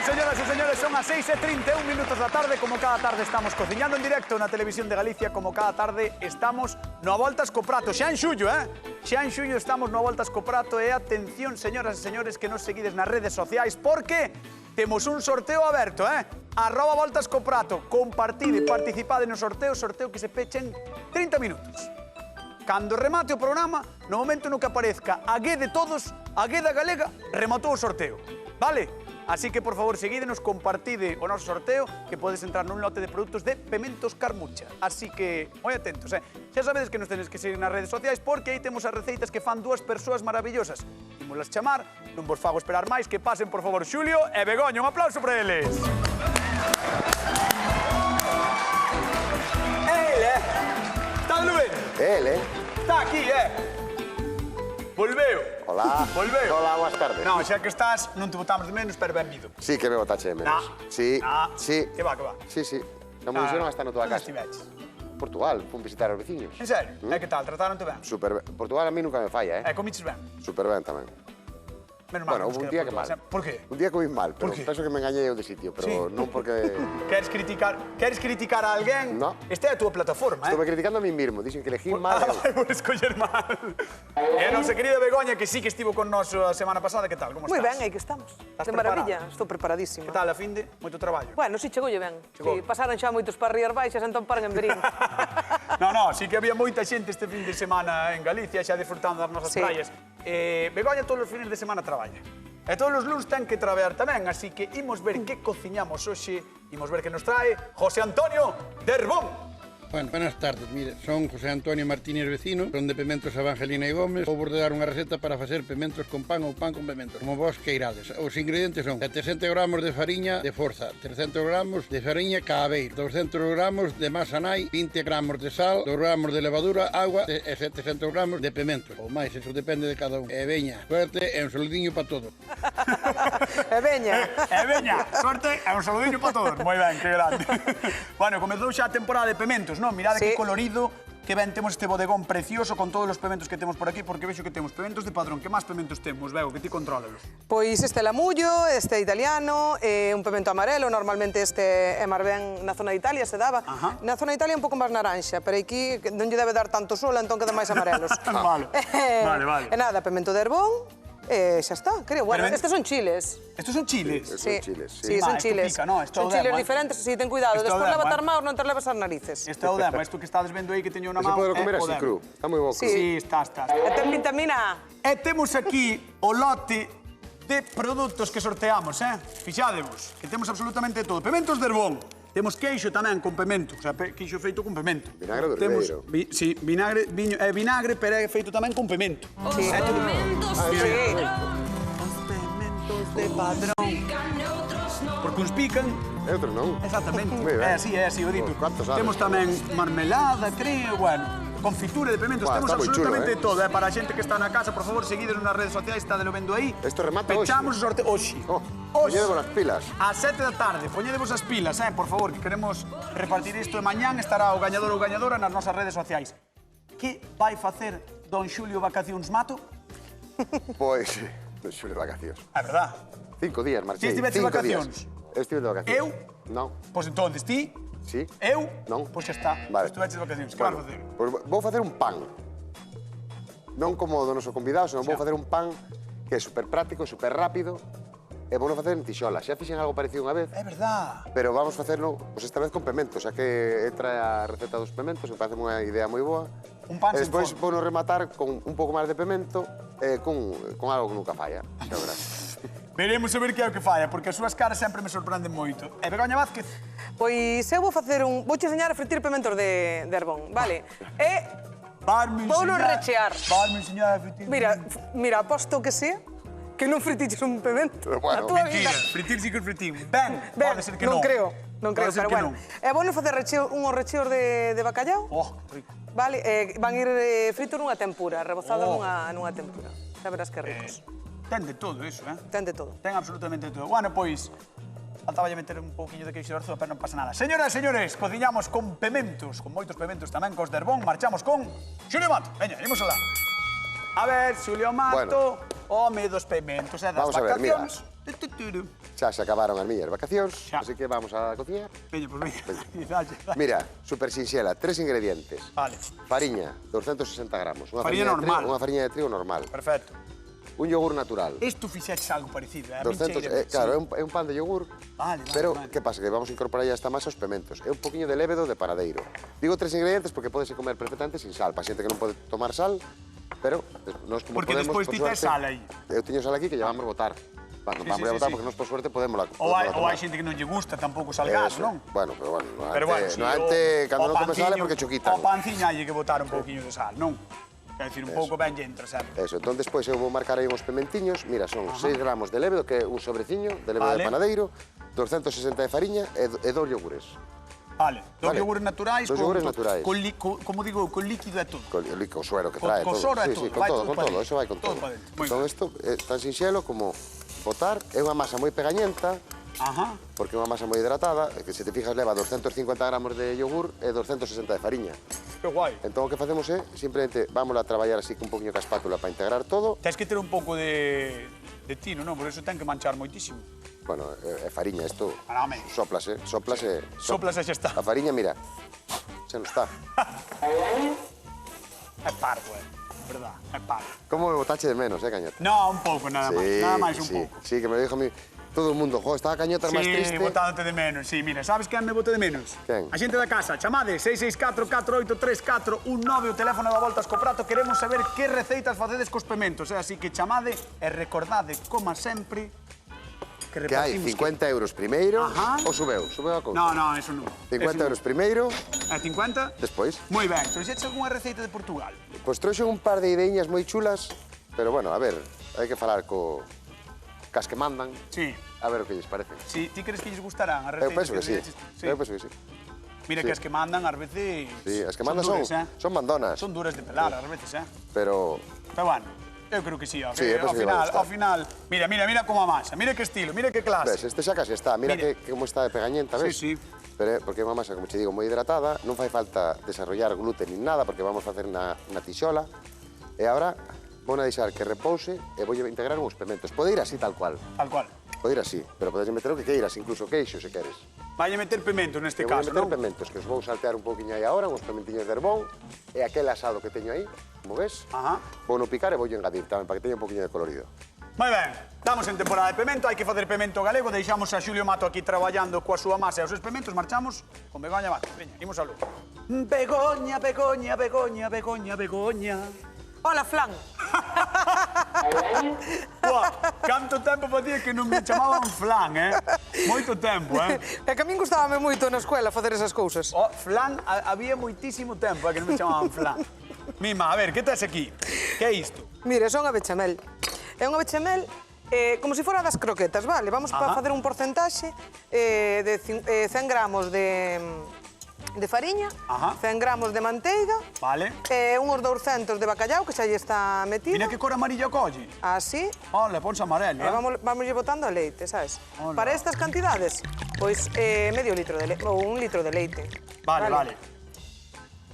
señoras e señores, son as 6:31 minutos da tarde. Como cada tarde estamos cociñando en directo na Televisión de Galicia. Como cada tarde estamos no A Voltas co Prato. Xa en xullo, Xa en xullo estamos no A Voltas co Prato. E atención, señoras e señores, que nos seguides nas redes sociais, porque temos un sorteo aberto, @Voltas co Prato. Compartide e participade no sorteo que se pecha en 30 minutos. Cando remate o programa, no momento no que aparezca a G de todos, a G da Galega, rematou o sorteo. Vale? Así que, por favor, seguídenos, compartide o noso sorteo, que podes entrar nun lote de produtos de Pementos Carmucha. Así que, moi atentos, Xa sabedes que nos tenes que seguir nas redes sociais, porque aí temos as receitas que fan dúas persoas maravillosas. Imoslas chamar, non vos fago esperar máis, que pasen, por favor, Xulio e Begoña. Un aplauso para eles. Está ben? Está aquí, Volveu. Hola. Volveu. Hola, boas tardes. Non, xa que estás, non te botamos de menos, pero benvido. Sí, que me botache de menos. Sí, sí. Que va, que va. Sí, sí. Non me dixeron hasta na tua casa. Onde estiveches? Portugal, fun visitar os veciños. En serio? E que tal? Trataronte ben? Super ben. Portugal a mí nunca me falla, Comiches ben? Super ben tamén. Menos mal. Bueno, hubo un día que mal. Por qué? Un día comí mal, pero Por qué? penso que me engañei eu de sitio, pero non porque... Queres criticar a alguén? No. Esta é a túa plataforma, Estuve criticando a mí mismo, dixen que elegí mal. Vou escoller mal. E a nosa querida Begoña, que sí que estivo con nós a semana pasada, que tal? Como estás? Moi ben, aí que estamos. Estás De maravilla, estou preparadísima. Que tal a finde? Moito traballo. Bueno, si chegoulle ben. Chegou. Si, pasaron xa moitos para rías baixas, entón paran en Verín. No, sí que había moita xente este fin de semana en Galicia, xa disfrutando das nosas Sí. praias. Begoña todos os fines de semana traballa. E todos os luns ten que traballar tamén, así que imos ver que cociñamos hoxe, imos ver que nos trae José Antonio Derbón. Bueno, buenas tardes, mire, son José Antonio Martínez Vecino, son de Pementos Evangelina e Gómez. Vou vos dar unha receta para facer pementos con pan ou pan con pementos, como vos queirades. Os ingredientes son 700 gramos de fariña de forza, 300 gramos de fariña caabeiro, 200 gramos de masa nai, 20 gramos de sal, 2 gramos de levadura, agua e 700 gramos de pementos. Ou máis, eso depende de cada un. E veña, suerte e un saludiño para todos. E veña. Suerte e un saludiño para todos. Moi ben, que grande. Bueno, comezou xa a temporada de pementos, non? Mirade Sí. que colorido, que ben temos este bodegón precioso con todos os pementos que temos por aquí, porque vexo que temos pementos de padrón. Que máis pementos temos, Bego, que ti contrólalos? Pois este lamullo, este italiano, un pimento amarelo, normalmente este é máis ben na zona de Italia se daba. Ajá. Na zona de Italia un pouco máis naranxa, pero aquí non lle debe dar tanto sol, entón queda máis amarelos. Vale. Vale. E nada, pimento de herbón, e xa está, creo. Bueno, Pero estes son chiles. Estos son chiles. Son chiles, sí. Sí, son Esto chiles. pica, no? Esto Son é o chiles demo, diferentes, si ten cuidado. Esto é o Despois demo, levas armaos, non te levas as narices. Este é o demo, isto que estades vendo aí que teño na Eso mão. podo comer é o así demo. cru. Está moi bo cru. Sí, está. E ten vitamina A. E temos aquí o lote de produtos que sorteamos, Fixádevos, que temos absolutamente todo. Pementos de herbón. Temos queixo tamén con pemento, o sea, queixo feito con pemento. Vinagre do Temos, Ribeiro. sí, vinagre, vinagre, pero é feito tamén con pemento. Sí. É todo- Sí. Os pementos de padrón. Porque uns pican. E outro non. Exactamente. Moi ben. É así, o dito. Oh, canto sabes? Temos tamén marmelada, creo, bueno, confitura de pementos. Buah, Temos está moi chulo, absolutamente todo. Para a xente que está na casa, por favor, seguides nas redes sociais, está de lo vendo aí. Isto remata hoxe. Pechamos o sorteo hoxe. Poñedevos as pilas. Ás 7 da tarde, poñedevos as pilas, por favor, que queremos repartir isto e mañán estará o gañador ou gañadora nas nosas redes sociais. Que vai facer don Xulio Vacacións Mato? Pois, non xule vacacións. É verdad. 5 días, marchei. Ti estiveches de 5 vacacións? días. Estive de vacacións. Eu? Non. Pois entonces ti, Sí. eu, Non. pois xa está. Vale. Estuveches de vacacións. Que vas facer? Pois vou facer un pan. Non como o do noso convidado, senón vou facer un pan que é super práctico, super rápido, e vou facer en tixola. Xa fixen algo parecido unha vez, É verdad. pero vamos facerlo, pois esta vez con pemento, xa que entra a receta dos pementos, me parece unha idea moi boa. Un pan E sen despois forno. vou rematar con un pouco máis de pemento e con algo que nunca falla, xa verás. Veremos a ver que é o que falla, porque as súas caras sempre me sorprenden moito. E Begoña Vázquez, Pois eu vou facer un... Vouche enseñar a fritir pimentos de herbón, vale? E Vouno rechear. Varme enseñar a fritir. mira, aposto que sí, que non fritiches un pimento Bueno, na túa Mentira, vida. fritir sí que os fritín. Ben, Ben, pode ser que non. non creo, Pode ser pero que bueno. non. E vou facer unhos recheos de bacallau, Oh, rico. vale? Van ir fritos nunha tempura, rebozados Oh. nunha tempura. Xa verás que ricos. Ten de todo eso, Ten de todo. Ten absolutamente todo. Bueno, pois, faltaba meter un pouquiño de queixo de arzoa, pero non pasa nada. Señoras e señores, cociñamos con pementos, con moitos pementos tamén, cos de herbón. Marchamos con Xulio Mato. Veña, imos alá. A ver, Xulio Mato, home dos pementos e das Vamos a ver, mira. vacacións. Xa Xa se acabaron as miñas vacacións, Xa. así que vamos a cociñar. Veña, pois veña. Mira, super sinxela, 3 ingredientes. Vale. Fariña, 260 gramos. Unha Fariña de normal. Unha fariña de trigo normal. Perfecto. Un yogur natural. Isto fixeches algo parecido, a 200, claro, é un pan de yogur. Vale, Pero, vale. que pasa? Que vamos a incorporar ya esta masa aos pementos. É un poquinho de lévedo de panadeiro. Digo 3 ingredientes porque podese comer perfectamente sin sal. Para xente que non pode tomar sal, pero nós como Porque podemos, despois por ti tes suerte, sal aí. Eu teño sal aquí que lle vamos botar. Bueno, Sí, vamos sí, a botar sí, porque nós por suerte podemos la Ou hai tomar. xente que non lle gusta tampouco salgado, Eso. non? Bueno, pero bueno, Pero bueno, sí, cando o non come sal é panciño- porque cho quitan. O panciño hai que botar un pouquiño de sal, non? Quer dicir, un pouco ben lle entra sempre. Eso, entón despois eu vou marcar aí uns pementiños. Mira, son 6 gramos de lévedo, que é un sobreciño de lévedo Vale. de panadeiro, 260 de fariña e 2 yogures. Vale, dos Vale. yogures naturais. Dos yogures naturais. Como digo, con líquido e todo. Co suero que Co- trae co todo. soro e Sí, sí, todo, con vai todo, todo con pa todo, dentro. eso vai con Todo todo. pa dentro, moi Entón ben. isto é tan sinxelo como botar, é unha masa moi pegañenta, Ajá. porque é unha masa moi hidratada, e que se te fijas leva 250 gramos de yogur e 260 de fariña. Que guai. Entón o que facemos é, simplemente, vamos a traballar así con un poquinho ca espátula para integrar todo. Tens que ter un pouco de tino, non? Por eso ten que manchar moitísimo. Bueno, é fariña, isto Ah, home. soplase. Soplas e xa está. A fariña, mira, xa non está. É parvo, verdad, é parvo. Como me botache de menos, Cañota? No, un pouco, nada máis. Nada máis un sí, pouco. sí, que me lo dijo a mí todo o mundo. Jo, estaba Cañota máis triste. Sí, botándote de menos. Sí, mira, sabes quen me bote de menos? Quen? A xente da casa. Chamade 664-483-419 o teléfono da Voltas co Prato. Queremos saber que receitas facedes cos pementos. Así que chamade e recordade, como sempre, que Que hai repartimos... 50 euros primeiro, Ajá. ou subeu a cousa? No, eso non. 50 euros primeiro, 50? despois. Moi ben. Trouxeches algunha receita de Portugal? Pois trouxe un par de ideiñas moi chulas, pero bueno, a ver, hai que falar cas que mandan, Sí. a ver o que lles parece. Sí, ti crees que lles gustarán as Eu receitas? penso que sí, Sí. eu penso que sí. Mira sí. que as que mandan ás veces... Sí, as que mandan son duras, son mandonas, Son duras de pelar ás veces, pero Pero bueno, eu creo que sí, ao Sí, eu penso que vai gustar. ao final, mira como amasa, mira que estilo, mira que clase. ves, este xa casi está, mira Mira. que como está de pegañenta, ves? Sí, sí. Pero porque é unha masa, como che digo, moi hidratada, non fai falta desarrollar gluten nin nada, porque vamos a facer na tixola. E agora vou a deixar que repouse e vou integrar uns pementos. Pode ir así tal cual, Tal cual. pode ir así, pero podes meter o que queiras, incluso queixo se queres. Vai a meter pimento neste Eu vou caso, meter non? pementos, que os vou saltear un poquinho aí agora, uns pementiños de herbón, e aquel asado que teño aí, como ves, Ajá. vou no picar e vou engadir tamén, para que teña un poquinho de colorido. Moi ben, estamos en temporada de pemento, hai que facer pemento galego, deixamos a Xulio Mato aquí traballando coa súa masa e os seus pementos, marchamos con Begoña Vázquez. Veña, imos a Lugo. Begoña, Begoña, Begoña, Begoña, Begoña. Hola, flan. Buah, canto tempo facía que non me chamaban flan, Moito tempo, É que a min gustábame moito na escuela facer esas cousas. Oh, flan, había moitísimo tempo que non me chamaban flan. Mima, a ver, que tes aquí? Que é isto? Mire, son a bechamel. É unha bechamel como se fora das croquetas, vale? Vamos a Ajá. facer un porcentaxe de 100 gramos de fariña, Ajá. 100 gramos de manteiga, Vale. uns 200 de bacallau, que xa lle está metido. Mira que cor amarilla colle. Así, Ole, ponse amarelo, e vamos lle botando a leite, sabes? Hola. Para estas cantidades, pois medio litro de leite, ou un litro de leite. Vale.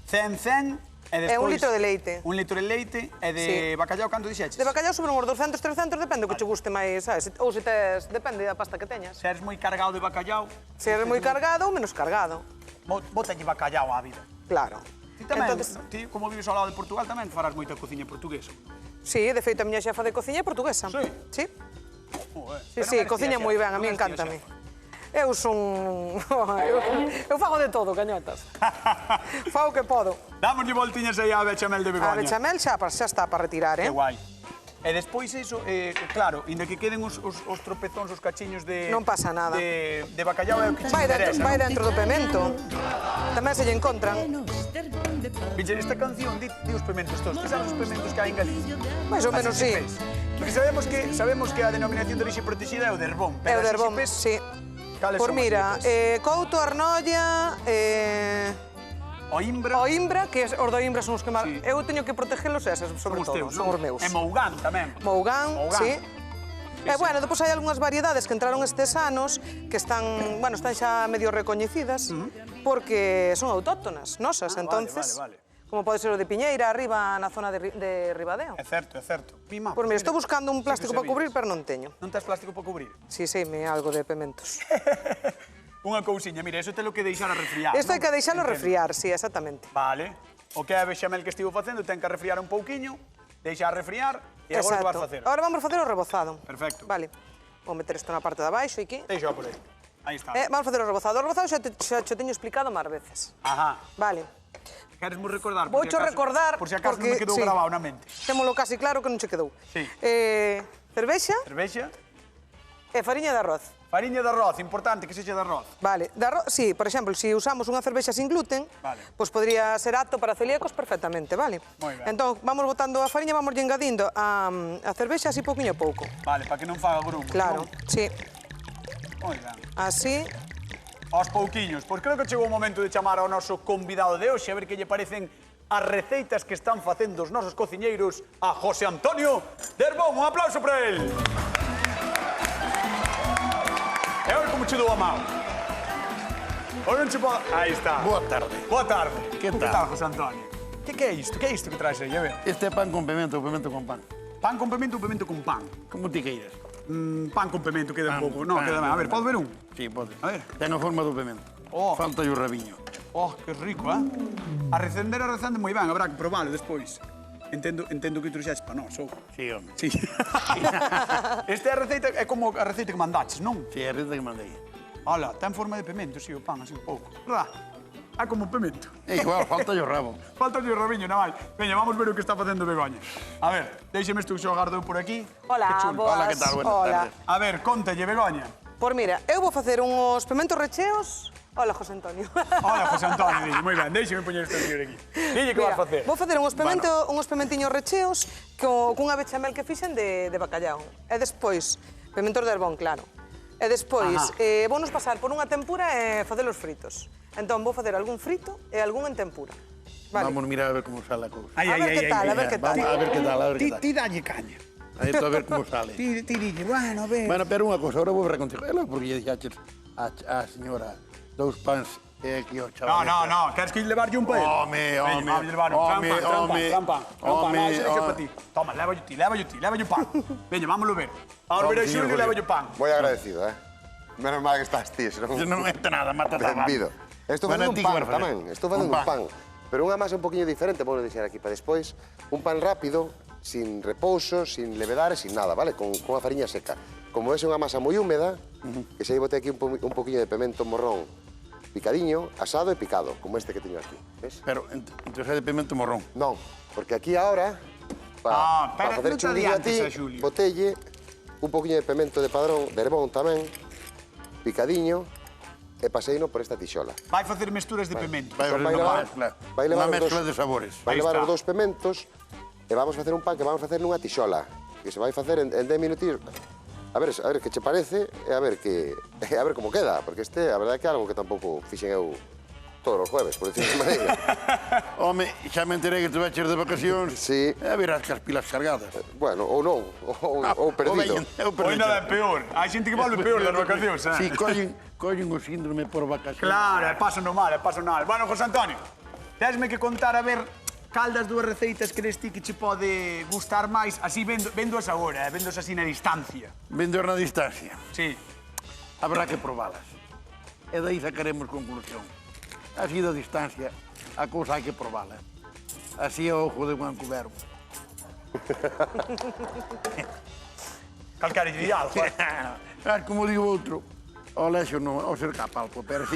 100, e despois... É un litro de leite. Un litro de leite e de Sí. bacallau canto dixeches? De bacallau sobre uns 200, 300, depende do que che guste máis, sabes? Ou se tes, depende da pasta que teñas. Se eres moi cargado de bacallau, Se eres moi cargado ou menos cargado. bótalle bacallau á vida. Claro. Ti tamén, Entonces, ti como vives ao lado de Portugal tamén farás moita cociña portuguesa. sí, de feito a miña xefa de cociña é portuguesa. Sí? Sí, Joder, sí, pero sí, non eres cociña tía moi xefa, ben, a mí non eres tía encántame. xefa. Eu son... eu fago de todo, cañotas. Fago que podo. Dámoslle voltiñas aí á bechamel de Begoña. A bechamel xa está para retirar, Que eh? guai. E despois iso, claro, inda que queden os tropezóns, os cachiños de... Non pasa nada. De bacallau é o que che Vai interesa, vai non? dentro do pemento. Tamén se lle encontran. Pinche, esta canción di os pementos todos. Que sabes os pementos que hai en Galicia? Mais ou menos, sí. Porque sabemos que a denominación de orixe protegida é o de Herbón. É Pero o de Herbón, as sí. Cales Por son as mira, sixipes? Couto, Arnolla, O Imbra, o Imbra, que os do Imbra son os que máis... Sí. Eu teño que protegelos esas, son sobre os todo, teus, son non? os meus. E Mougán tamén. Mougán, Mougán. sí. E bueno, depois hai algunhas variedades que entraron estes anos que están xa medio recoñecidas porque son autóctonas, nosas, entonces. Vale. como pode ser o de Piñeira, arriba na zona de Ribadeo. É certo, é certo. Mima, Pois mira, estou buscando un plástico para cubrir, pero non teño. Non tes plástico para cubrir? Si, me algo de pementos. Unha cousiña, mira, iso te lo que deixar a refriar. Isto hai non? que deixalo Entendo. refriar, si, exactamente. Vale. O que é a bexamel que estivo facendo ten que refriar un pouquiño, deixa a refriar e agora o vas facer. Agora vamos facer o rebozado. Perfecto. Vale. Vou meter isto na parte de abaixo aquí. Deixa por aí. Aí está. Vamos facer o rebozado. O rebozado xa te teño explicado máis veces. Ajá. Vale. Queres mo recordar? Voucho recordar Por si acaso non me porque, quedou sí, grabado na mente. Témolo casi claro que non che quedou. Sí. Cervexa Cervexa, e fariña de arroz. fariña de arroz, importante que sexa de arroz. Vale, de arroz, sí, por exemplo, se usamos unha cervexa sin gluten, Vale. pois podría ser apto para celíacos perfectamente, vale? Moi ben. Entón, vamos botando a fariña, vamos engadindo a cervexa así pouquiño a pouco. Vale, para que non faga grumo. Claro, sí, Moi ben. así. Aos pouquiños. Pois creo que chegou o momento de chamar ao noso convidado de hoxe a ver que lle parecen as receitas que están facendo os nosos cociñeiros a José Antonio Derbón. Un aplauso para él. E oi como che dou a mão. Oi non che podo... Aí está. Boa tarde. Boa tarde. Que Que tal? tal, José Antonio? Que é isto? Que é isto que traes aí? A ver. Este é pan con pemento, pemento con pan. Pan con pemento ou pemento con pan? Como ti queiras. Pan con pemento queda un Pan, pouco. Non, pan, queda ben. A ver, podo ver un? Sí, pode. A ver. Ten a forma do pemento. Oh. Falta o rabiño. Oh, que rico, A recende moi ben, habrá que probalo despois. Entendo que trouxaches para nós, ou? Sí, home. Sí. Esta é a receita, é como a receita que mandaches, non? Sí, é a receita que mandei. Ola, ten forma de pemento, sí, o pan, así un pouco. Verdad? É como un pemento. É igual, falta o rabo. Falta o rabiño, nada máis. Veña, vamos ver o que está facendo Begoña. A ver, deixeme isto xogar dou por aquí. Hola, Que chulo. boas. Hola, que tal? Buenas Hola. tardes. A ver, contalle, Begoña. Pois mira, eu vou facer uns pementos recheos. Hola, José Antonio. Hola, José Antonio, dille, moi ben, deixeme poñer este señor aquí. Dille que Mira, vas facer. vou facer uns pementiños recheos cunha bechamel que fixen de bacallao. E despois, pementos de herbón, claro. E despois, vounos pasar por unha tempura e facelos fritos. Entón, vou facer algún frito e algún en tempura. Vale. Vamos mirar a ver como sale a cousa. Ai, A ai, ver ai, que tal, ai, a ver que tal. Vamos a ver que tal, a ver que tal. Ti dalle caña. Aí a ver como sale. Ti dille, bueno, a ver. Bueno, pero unha cosa, ahora vou ver contigo. É logo porque lle dixaches a señora dous pans e aquí o chaval. No, queres que levarlle un pa ele? Home, Vamos levar un trampan. home. Para ti. Toma, levalle o pan. Veña, vámoslo ver. Ahora ver a Xulio e levalle o pan. Moi agradecido, Menos mal que estás ti, senón... Non mete nada, mata a Benvido. Estou facendo un pan tamén, estou facendo un pan. Pero unha masa un poquinho diferente, vou deixar aquí para despois. Un pan rápido, sin repouso, sin levedar e sin nada, vale? Con a fariña seca. Como é unha masa moi húmeda, que se aí botei aquí un poquinho de pemento morrón picadiño, asado e picado, como este que teño aquí, ves? Pero entre de pemento morrón. Non, porque aquí ahora, para facer non te chunguillo a ti, adiantes, Xulio. botelle un poquinho de pemento de padrón, de herbón tamén, picadiño, e paseino por esta tixola. Vai facer mesturas de pemento. Vai Entón fazer unha levar- mezcla. vai levar Unha os mezcla dos- de sabores. Vai Aí levar está. os dous pementos e vamos facer un pan que vamos facer nunha tixola, que se vai facer en 10 minutos. A ver que che parece e a ver como queda, porque este, a verdade é que é algo que tampouco fixen eu todos os jueves, por decirlo de maneira. Home, xa me enterei que te vaches de vacacións. Sí. E a verás que as pilas cargadas. Bueno, ou non, ou perdido. Hoy nada é peor. Hai xente que volve peor das vacacións, Sí, collen o síndrome por vacacións. Claro, paso no mal. Bueno, José Antonio, tesme que contar a ver cal das dúas receitas crees ti que che pode gustar máis, así vendoas agora, vendoas así na distancia. Vendo na distancia. Sí. Habrá que probalas. E dai sacaremos conclusión. Así da distancia, a cousa hai que probala. Así é o ojo de Juan Cubero. Calcare lle algo. Como digo outro, o lexo non, o ser capalpo, pero sí.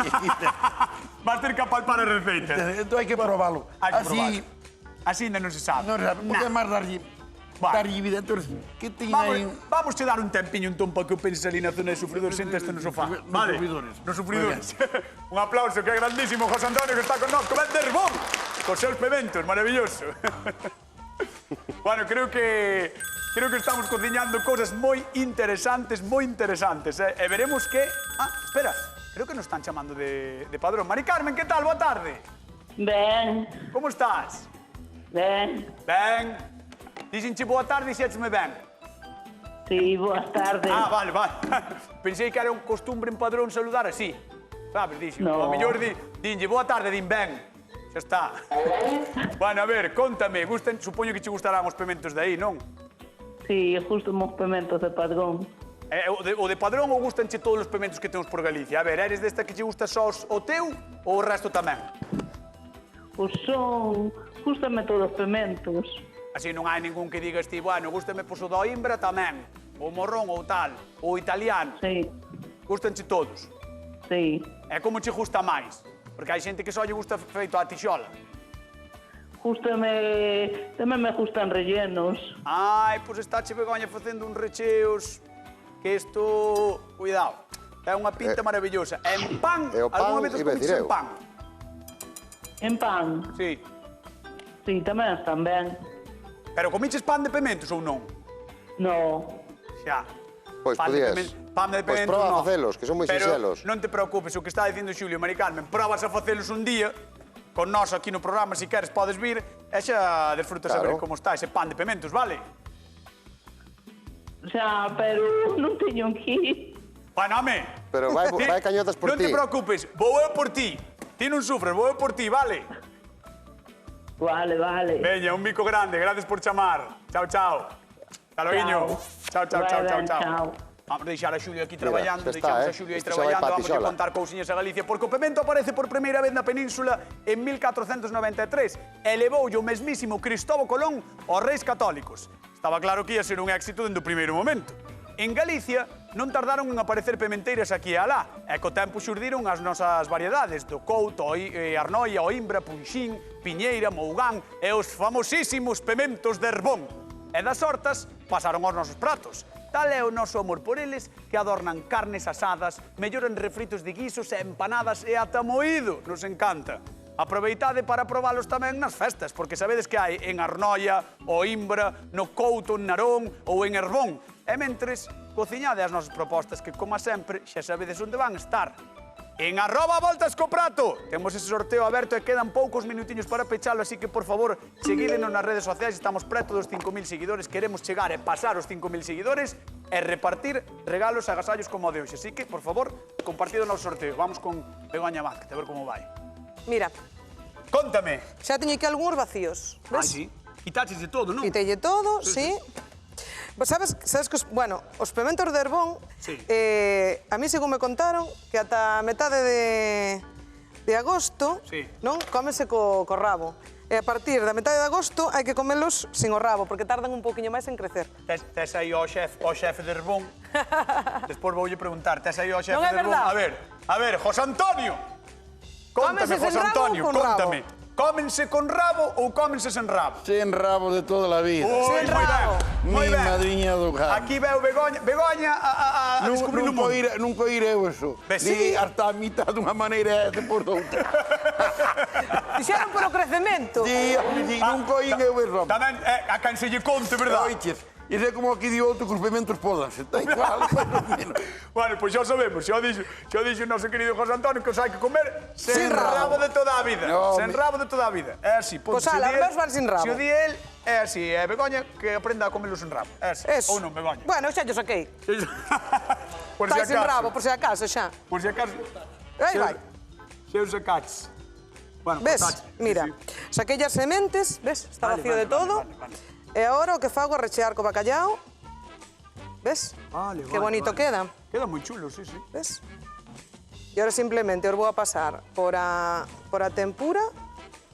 Vas ter que apalpar as receitas. Entón hai que probalo. Hai que Así, probar. Así ainda non se sabe. non sabe, porque é máis darlle vida. Entón, que teñen aí... Vamos te dar un tempiño entón para que o penses ali na zona de sufridores, sentaste no sofá. Nos Vale? sufridores. Nos sufridores. Un aplauso, que é grandísimo, José Antonio, que está con nós, comendo herbón, cos seus pementos, maravilloso. Bueno, creo que estamos cociñando cousas moi interesantes, E veremos que... Espera, creo que nos están chamando de padrón. Mari Carmen, que tal? Boa tarde. Ben, Como estás? ben, Ben. Dixenche boa tarde e xécheme ben. sí, boas tardes. Vale. Pensei que era un costumbre en padrón saludar así. Sabes, dixo. No. A mellor dinlle boa tarde, din ben. Xa está. Bueno, a ver, contame, supoño que che gustarán os pementos de aí, non? Sí, justo os pementos de Padrón. O de Padrón ou gustanche todos os pementos que temos por Galicia? A ver, eres desta que che gusta só o teu ou o resto tamén? Pois son... Gústame todos os pementos. Así non hai ningún que digas ti, bueno, gústame pois o da Imbra tamén, o morrón ou tal, o italiano. Sí, Gustanche todos. sí. E como che gusta máis? Porque hai xente que só lle gusta feito a tixola. Gústame... Tamén me gustan rellenos. Ai, pois estáche Begoña facendo uns recheos que isto... Cuidado, é unha pinta maravillosa. En pan, E o pan, algún momento iba a comiches dicir en eu. pan? En pan. Sí. Sí, tamén están ben. Pero comiches pan de pementos ou non? No. Xa. Pois Pan de podías. pan de Pois pementos, proba a no. facelos, que son moi Pero sinxelos. non te preocupes, o que está dicindo Xulio, Mari Carmen, probas a facelos un día, con nós aquí no programa, se queres podes vir, e xa desfrutas a ver Claro. como está ese pan de pementos, vale? Xa, pero non teño aquí. Bueno, home. Pero vai cañotas por Non ti. te preocupes, vou eu por ti. Ti non sufres, vou eu por ti, vale? Vale, vale. Veña, un bico grande, gracias por chamar. Chao, chao. Hasta loguiño. Chao, chao, chao, chao, chao. Vamos deixar a Xulio aquí traballando, xa está, deixamos a Xulio aí Isto xa vai traballando, pa vamos a tixola. contar cousiñas a Galicia, porque o pemento aparece por primeira vez na península en 1493 e levoulle o mesmísimo Cristóbal Colón aos reis católicos. Estaba claro que ia ser un éxito dende o primeiro momento. En Galicia non tardaron en aparecer pementeiras aquí e alá, e co tempo xurdiron as nosas variedades do couto, arnoia, o imbra, punxín, piñeira, mougán e os famosísimos pementos de Herbón. E das hortas pasaron aos nosos pratos. Tal é o noso amor por eles que adornan carnes asadas, melloran refritos de guisos e empanadas e ata moído. Nos encanta. Aproveitade para probalos tamén nas festas, porque sabedes que hai en Arnoia, o Imbra, no Couto, en Narón ou en Herbón. E mentres, cociñade as nosas propostas que, como sempre, xa sabedes onde van estar. En @voltascoprato temos ese sorteo aberto e quedan poucos minutiños para pechalo, así que, por favor, seguídenos nas redes sociais, estamos preto dos 5.000 seguidores, queremos chegar e pasar os 5.000 seguidores e repartir regalos e agasallos como o de hoxe. Así que, por favor, compartido o noso sorteo. Vamos con Begoña Vázquez, a ver como vai. Mira, Contame. xa teño aquí algúns vacíos. Ai, Ves? sí. Quitaches de todo, non? Quitelle todo, sí. Pois sabes que os pementos de Herbón, Sí. a mí según me contaron, que ata a metade de agosto, Sí. non, cómese co rabo. E a partir da metade de agosto hai que comelos sin o rabo, porque tardan un pouquiño máis en crecer. Tes aí o xefe de Herbón. Despois voulle preguntar, tes aí o xefe Non é de Herbón. verdad. A ver, José Antonio. Cóntame, Cómense José sen rabo ou Antonio, con rabo? cóntame. Cómense con rabo ou cómense sen rabo? Sen rabo de toda a vida. Ui, Sen moi ben, rabo. moi Mi ben. madriña do gano. Aquí veo Begoña a descubrir o mundo. Non coir eu eso. Ves, sí. Di hasta a mitad dunha maneira e depois doutra. Fixeron por o crecemento. Di, non coin eu eso. Tamén, a quen se lle conte, verdad? Oiches, iso é como aquí di outro que os pementos pódanse. Está igual, menos. Bueno, pois xa sabemos, xa o dixo o noso querido José Antonio que os hai que comer sen Sin rabo rabo. de toda a vida. No, Sen rabo de toda a vida. É así, Pois se o ala, di el- os meus van sin rabo. Se o di el, é así. É Begoña que aprenda a comerlo sen rabo. É así. Eso. Ou non, Begoña. Bueno, xa yo saquei. Por Está si sin acaso. rabo, por si acaso, xa. Por si acaso. Aí vai. Se os sacaches. Bueno, Ves? cortaches. Mira, Sí, sí. saquei as sementes, ves? Está Vale, vacío vale, de todo. vale, vale. E agora o que fago é rechear co bacallao. Ves? Vale, Que vale, bonito vale. queda. Queda moi chulo, sí, sí. Ves? E agora simplemente os vou a pasar por a tempura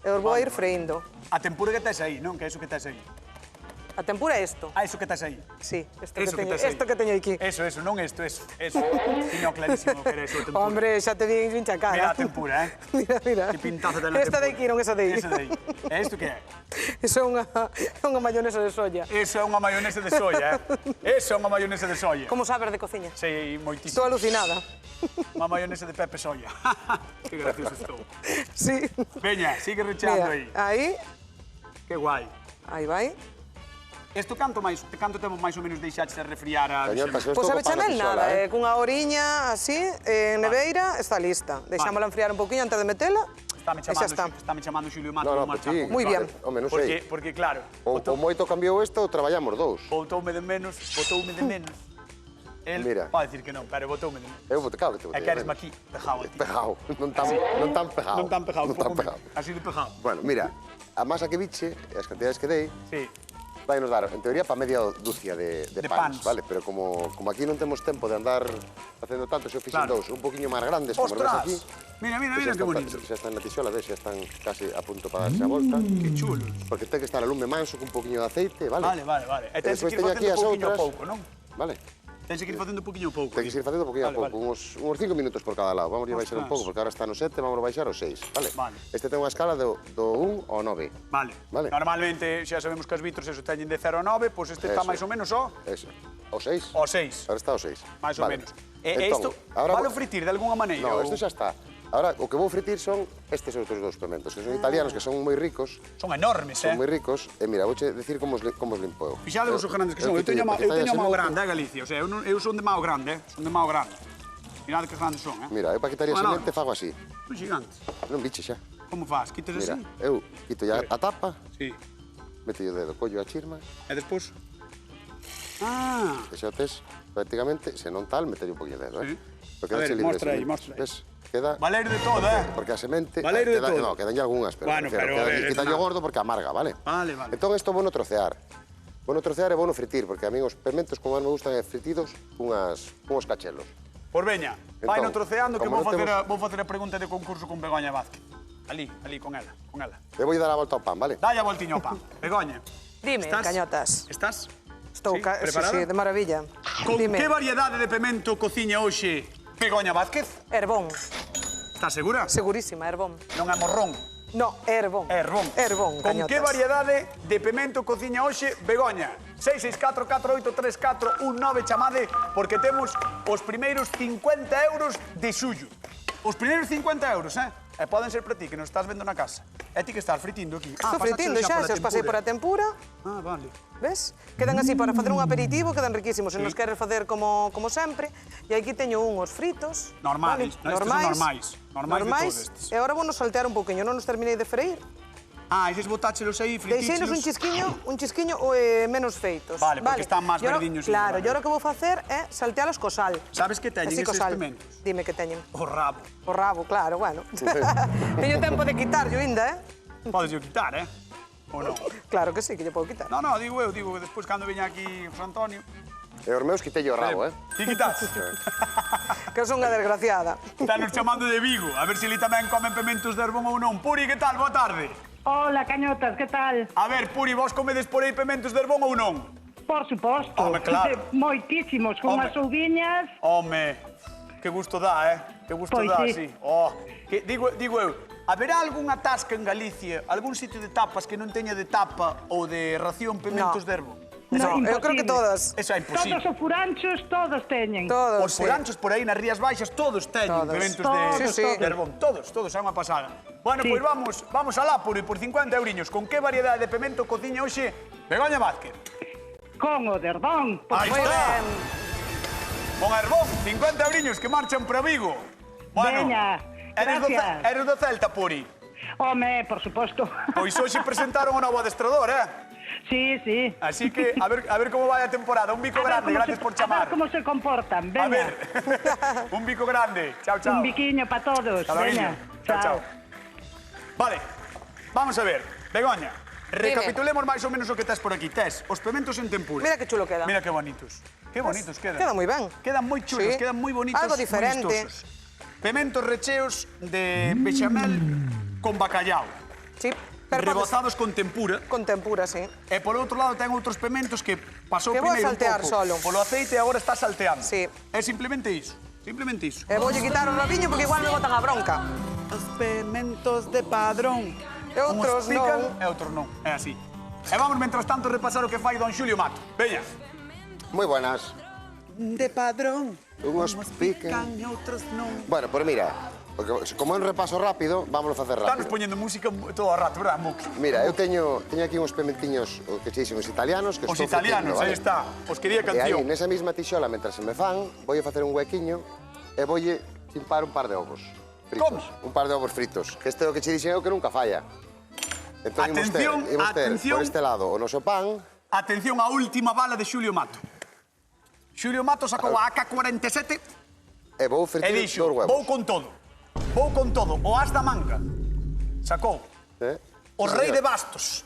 e os vou a ir freindo. A tempura que tes aí, non? Que é iso que tes aí. A tempura é isto. Ah, iso que tes aí. Sí, Eso que tes aí. isto que teño aquí. Eso, non isto, eso. Tiño clarísimo que era eso, a tempura. Hombre, xa te vi pincha cara. Mira a tempura, eh? Mira, mira. Que pintazo ten a Esta de tempura. aquí, non esa de aí. Esa de aí. E isto que é? Iso é unha mayonesa de soya. Eso é unha mayonesa de soia, eh? Eso é unha mayonesa de soia. Como sabes de cociña? Sei Estou moitísimo. alucinada. Unha mayonesa de Pepe Soia. Que gracioso estou. Sí. Veña, sigue recheando Mira, aí. aí, Que guai. aí vai. Isto canto tempo máis ou menos deixaches de refriar a Cañotas, bechamel? Pois a estou bechamel copando nada, sola, cunha horiña así, en neveira, está lista. Deixámola enfriar un pouquiño antes de metela. Estáme e xa chamando Xulio Mato. No, vou no, marchar pues sí. con- Moi bien. Home, non sei. Porque claro, O moito cambiou isto ou traballamos dous. botoume de menos. E El Mira. pode dicir que non, pero botoume de menos. Eu vou claro que te É botei. que eres aquí, pejao a ti. Pejao. Non tan pejao. Non tan pejao, Non tan pouco pejao. menos. Así de pejao. Bueno, mira, a masa que biche e as cantidades que dei Sí. vai nos dar, en teoría, para media dúcia de pans. pans, vale? Pero como aquí non temos tempo de andar facendo tanto, se eu fixen Claro. dous un poquinho máis grandes, como os ves Ostras! aquí, Mira, mira, que mira que bonito. xa están na tixola, ves, xa están casi a punto para darse a volta. Que chulos. Porque ten que estar a lume manso con un poquinho de aceite, vale? Vale, vale, vale. E tens despois que ir teño aquí facendo as pouquinho a outras. pouco, non? Vale? Tens que ir facendo pouquinho a pouco. Ten que ir facendo poquinho a Vale, pouco, uns 5 minutos por cada lado. Vamos a baixar un Ostras. pouco, porque ahora está no 7, vamos a baixar ao 6, vale? Vale. Este ten unha escala do 1 ao 9. Vale. Vale. Normalmente xa sabemos que os vitros eso teñen de 0 a 9, pois este está Eso. máis ou menos ao Eso. Ao 6? 6. Ahora está ao 6. Máis ou Vale. menos. E isto, vale fritir de algunha maneira? No, ou- isto xa está. Ahora, o que vou fritir son estes outros dous pementos, que son italianos, que son moi ricos, Son enormes, son moi ricos. E mira, vouche decir como os limpo eu. Fixade vos os grandes que son. Eu teño quito mao ese grande, Galicia. O sea, eu son de mao grande, Son de mao grande. Mirade que grandes son, Mira, eu para quitar a Son semente enormes. fago así. Son gigantes. Non biche xa. Como faz? Quites Mira, así? eu quito ya a tapa, Sí. meto o dedo, collo a chirma, E despois... Ah, e xa o tes prácticamente, se non tal, meter un poquinho de dedo, Sí. Porque A ver, quedache libre de mostra aí, semente. mostra aí. Ves? Queda... valeiro de todo, eh? Porque a semente... Valeiro de todo. No, quedan ya algunhas, pero... Bueno, pero, a ver, es Quita yo nada. gordo porque amarga, vale? Vale, vale. Entón, isto vou no trocear. Vou no trocear e vou no fritir, porque a mí os pementos como máis me gustan é fritidos cunhas cachelos. Pois veña, vai no Entón, troceando que como vou non facer a pregunta de concurso con Begoña Vázquez. Ali, con ela. E vou dar a volta ao pan, vale? Dalle a voltiño ao pan. Begoña. Dime, estás? cañotas. Estás? Estou Sí, sí, preparada? sí, de maravilla. Con Dime, que variedade de pemento cociña hoxe Begoña Vázquez? Herbón. Estás segura? Segurísima, herbón. Non é morrón. No, herbón. Herbón. Herbón, Con cañotas. que variedade de pemento cociña hoxe Begoña? 664-4834-19 chamade porque temos os primeiros 50 euros de xullo. Os primeiros 50 euros, eh? E poden ser para ti, que nos estás vendo na casa. É ti que estás fritindo aquí. Estou fritindo xa, se os pasei por a tempura. Ah, vale. Ves? Quedan así para facer un aperitivo, quedan riquísimos. Se nos queres facer como sempre. E aquí teño uns fritos. Normais, vale? estes son normais. Normais de todos estes. E agora vou nos saltear un poquinho, non nos terminei de freír. Ah, eses botáchelos aí, fritíchelos. Deixeinos un chisquiño menos feitos. Vale, porque están máis E ahora- verdiños. Claro, e agora o que vou facer é saltealos co sal. Sabes que teñen Así co eses sal. pementos? Dime que teñen. O rabo. O rabo, claro, bueno. Teño tempo de quitarlo ainda, Podes yo quitar, eh? Ou non? Claro que sí, que lle podo quitar. No, digo que despois cando veña aquí José Antonio... E os meus quitei o rabo, Ti quitas? Que son unha desgraciada. Estános chamando de Vigo, a ver se ali tamén comen pementos de herbón ou non. Puri, que tal? Boa tarde. Hola, cañotas, que tal? A ver, Puri, vos comedes por aí pementos de herbón ou non? Por suposto. Home, claro. Moitísimos, con Home. as ouviñas. Home, que gusto dá, eh? Que gusto Pois dá, sí. sí. Oh, que, digo eu, haberá algunha tasca en Galicia, algún sitio de tapas que non teña de tapa ou de ración pementos No. de herbón? No, eu creo que imposible. todas. Eso é imposible. Todos os furanchos, todos teñen. Todos, Os furanchos por aí nas Rías Baixas todos teñen Todos. pementos Todos, de, sí. de herbón. Todos, é unha pasada. Bueno, Sí. pois vamos alá, Puri, por 50 euriños. Con que variedade de pemento cociña hoxe Begoña Vázquez? Con o de herbón. Aí Moi está. ben. Con herbón, 50 euriños que marchan para Vigo. Veña, gracias. Eres do Celta, Puri. Home, por suposto. Pois hoxe presentaron o novo adestrador, eh? Sí, sí. Así que a ver como vai a temporada. Un bico grande, gracias por A chamar. ver como se comportan. A Veña. ver. Un bico grande. Chao, chao. Un biquiño para todos. Hasta luego. Veña. Chao. Vale, vamos a ver. Begoña, recapitulemos máis ou menos o que tes por aquí. Tes os pementos en tempura. Mira que chulo queda. Mira que bonitos. Que bonitos quedan. Queda moi ben. Quedan moi chulos, Sí. quedan moi bonitos. Algo moi diferente. vistosos. Pementos recheos de bechamel con bacallao. Sí, pero Rebozados con tempura. con tempura, sí. E polo outro lado ten outros pementos que pasou Que vou a primeiro saltear un pouco solo. polo aceite e agora está salteando. Sí. É simplemente iso. Simplemente iso. E voulle quitar o rabiño porque igual me botan a bronca. Os pementos de padrón. E outros Uns pican non. e outros non. É así. E vamos, mentras tanto, repasar o que fai don Xulio Mato. Veña. Moi buenas. De padrón. Unhos pican. e outros non. Bueno, pues mira, porque como é un repaso rápido, vámonos facer Estamos rápido. poñendo música todo o rato, verdad, Muki? Mira, eu teño aquí uns pementiños o que se dicen os italianos que Os estou italianos, fritindo, aí vale? está. Os quería E aí, canción. nesa mesma tixola, mentras se me fan, vou facer un huequiño e voulle chimpar un par de ovos fritos. Como? Un par de ovos fritos. Que este é o que che dixen eu que nunca falla. Entón, Atención, imos ter atención. por este lado o noso pan. Atención á última bala de Xulio Mato. Xulio Mato sacou a AK-47 E vou e fertir dixo, dos huevos. vou con todo, o as da manga. Sacou o rei de bastos.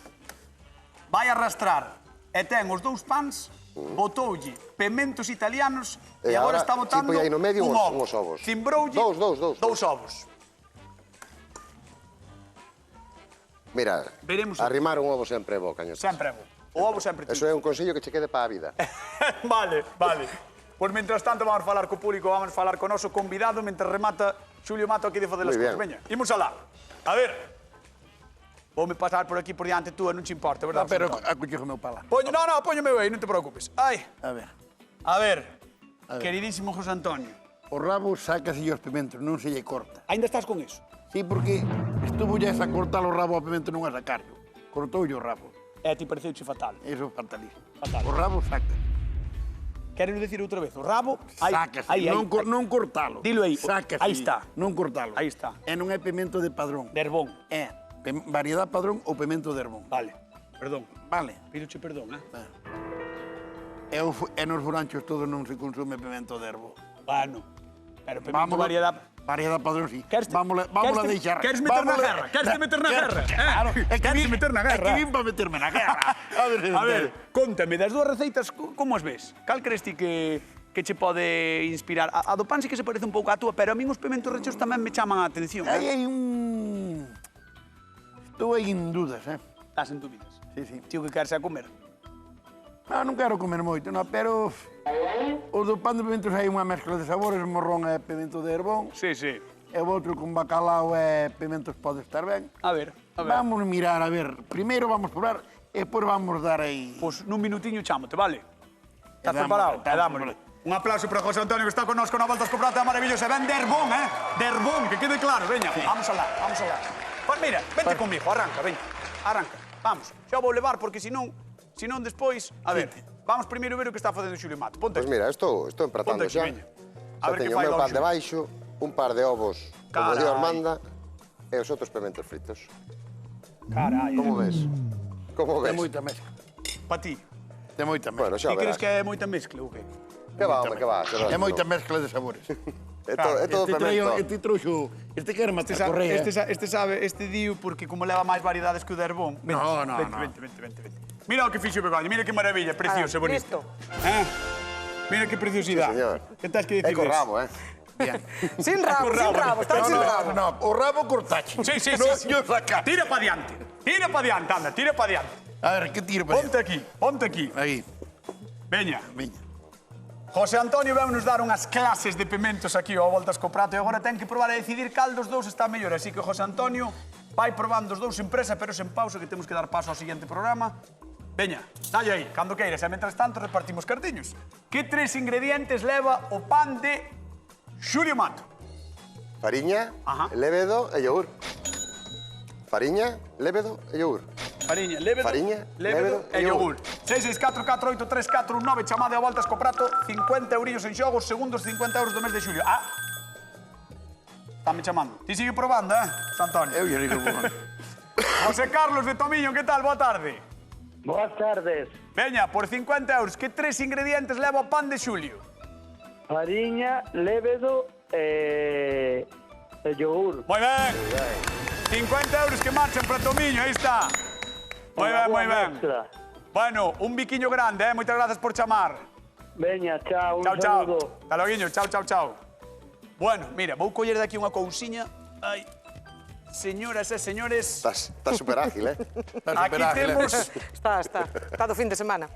Vai arrastrar e ten os dous pans, botoulle pementos italianos e agora está botando chipo aí no medio un ovo. uns ovos. Cimbroulle Dous ovos. Mira, Veremos. arrimar un ovo sempre é bo, cañote. Sempre é bo. O ovo sempre Eso é un consello que che quede para a vida. Vale. Pois mientras tanto vamos falar co público, vamos falar co noso convidado mentre remata Xulio Mato aquí de fazer as Moi cousas. bien. Veña, imos alá. A ver. Voume pasar por aquí por diante tú, non te importa, verdad? Pero Xulio? acuchillo meu pala. Póñome aí, non te preocupes. Ai. A ver. Queridísimo José Antonio. O rabo sacas os pimentos, non se lle corta. Ainda estás con eso? Sí, porque estuvo ya a cortar o rabo ao pimento non a sacarlo. Cortoulle o rabo. E ti pareceuche fatal. Eso é fatalísimo. Fatal. O rabo sacas. Quero dicir outra vez, o rabo... Sacas, non cortalo. Dilo aí. Sacas, Aí está. Non cortalo. Aí está. E non é pimento de padrón. De Herbón. É variedade padrón ou pimento de Herbón. Vale. Perdón. Vale. Pidoche perdón, E nos furanchos todos non se consume pimento de Herbón. Bueno. Pero pimento variedad... Variedade padrón, sí. Queres Vámola deixar. Queres meter na guerra? Queres meter na guerra? Claro. Queres meter na guerra? É que vim para meterme na guerra. A ver, contame, das dúas receitas, como as ves? Cal crees ti que che pode inspirar? A do pan sí que se parece un pouco á túa, pero a min os pimentos recheos tamén me chaman a atención. Aí hai un... Estou aí en dudas, Estás en dúbidas. Sí. Tío que querse a comer. Non quero comer moito, pero... O do pan de pimentos hai unha mezcla de sabores, morrón é pimento de Herbón, Sí. e o outro con bacalao e pimentos pode estar ben. A ver. Vamos mirar, a ver, primeiro vamos probar e depois vamos dar aí... Pois nun minutiño chámote, vale? Estás Damos, preparado? estamos Dámosle. Un aplauso para José Antonio que está connosco na Voltas co Prato, é maravilloso. E ven de Herbón, De Herbón, que quede claro. Veña, vamos alá. Pois mira, vente comigo, arranca. Vamos. Xa vou levar porque senón despois... A ver, vamos primeiro ver o que está facendo Xulio Mato. Ponte Pois aquí. mira, estou empratando Ponte aquí, xa. veña. A ver que teño o fai meu don pan Xulio. debaixo, un par de ovos, como Carai. Dios manda, e os outros pimentos fritos. Carai. Como ves? Ten moita mezcla. Pa ti. Ten moita mezcla. Bueno, xa Que crees verás. que é moita mezcla ou que? Que va, home, que va. É moita mezcla de sabores. É todo pimento. Este trouxo... Este quer matar correa. Este diu porque como leva máis variedades que o de Herbón. No. Vente. Mira o que fixo o Begoña, mira que maravilla, precioso, bonito. Listo. Mira que preciosidade. Sí, señor. Que tens que É dicir co deso? rabo, Sin rabo, están sin rabo. No, o rabo cortache. Sí. No, yo sacar. Tira pa diante, anda, tira pa diante. A ver, que tiro para Ponte aquí. Aí, Veña. viña. José Antonio vai nos dar unhas clases de pimentos aquí ao Voltas co Prato e agora ten que probar e decidir cal dos dous está mellor. Así que José Antonio vai probando os dous en presa, pero sen pausa, que temos que dar paso ao seguinte programa. Veña, dalle aí, cando queiras. E mentras tanto repartimos cartiños. Que 3 ingredientes leva o pan de Xulio Mato? Fariña, Ajá. lévedo e yogur. Fariña, lévedo e yogur. Fariña, lévedo e yogur. 664-483-419, chamade a Voltas co Prato, 50 eurillos en xogos, segundos 50 euros do mes de xulio. Estame chamando. Ti sigue probando, José Antonio? Eu lle digo, bueno. José Carlos de Tomiño, que tal? Boa tarde. Boas tardes. Veña, por 50 euros, que 3 ingredientes leva o pan de Xulio? Fariña, lévedo e yogur. Moi ben. 50 euros que marchan para Tomiño, aí está. Moi ben. Bueno, un biquiño grande, moitas grazas por chamar. Veña, chao, un Chao. saludo. Hasta loguiño, chao. Bueno, mira, vou coller daqui unha cousiña. Ai, señoras e señores, Estás super ágil, aquí temos Está do fin de semana.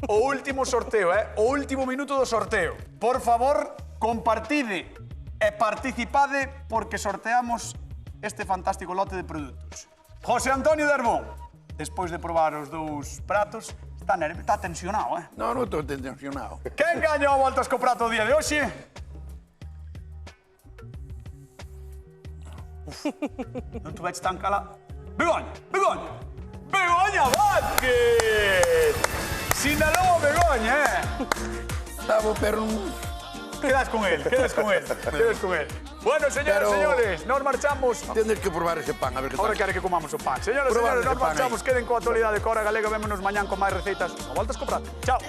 o último sorteo, o último minuto do sorteo. Por favor, compartide e participade porque sorteamos este fantástico lote de produtos. José Antonio de Herbón, despois de probar os dous pratos, está tensionado, No, non estou tensionado. Quen gañou Voltas co Prato o día de hoxe? Non tu veig tan calado. Begoña Vázquez! Sinalou Begoña, Estaba, pero... Quedas con él. Bueno, señoras e señores, nos marchamos. Tienes que probar ese pan, a ver que Ahora tal. quere que comamos o pan. Señoras e Probad señores, ese nos pan marchamos. aí. Queden coa actualidade Cora Galega. Vémonos mañán con máis receitas. Voltas co Prato. Chao.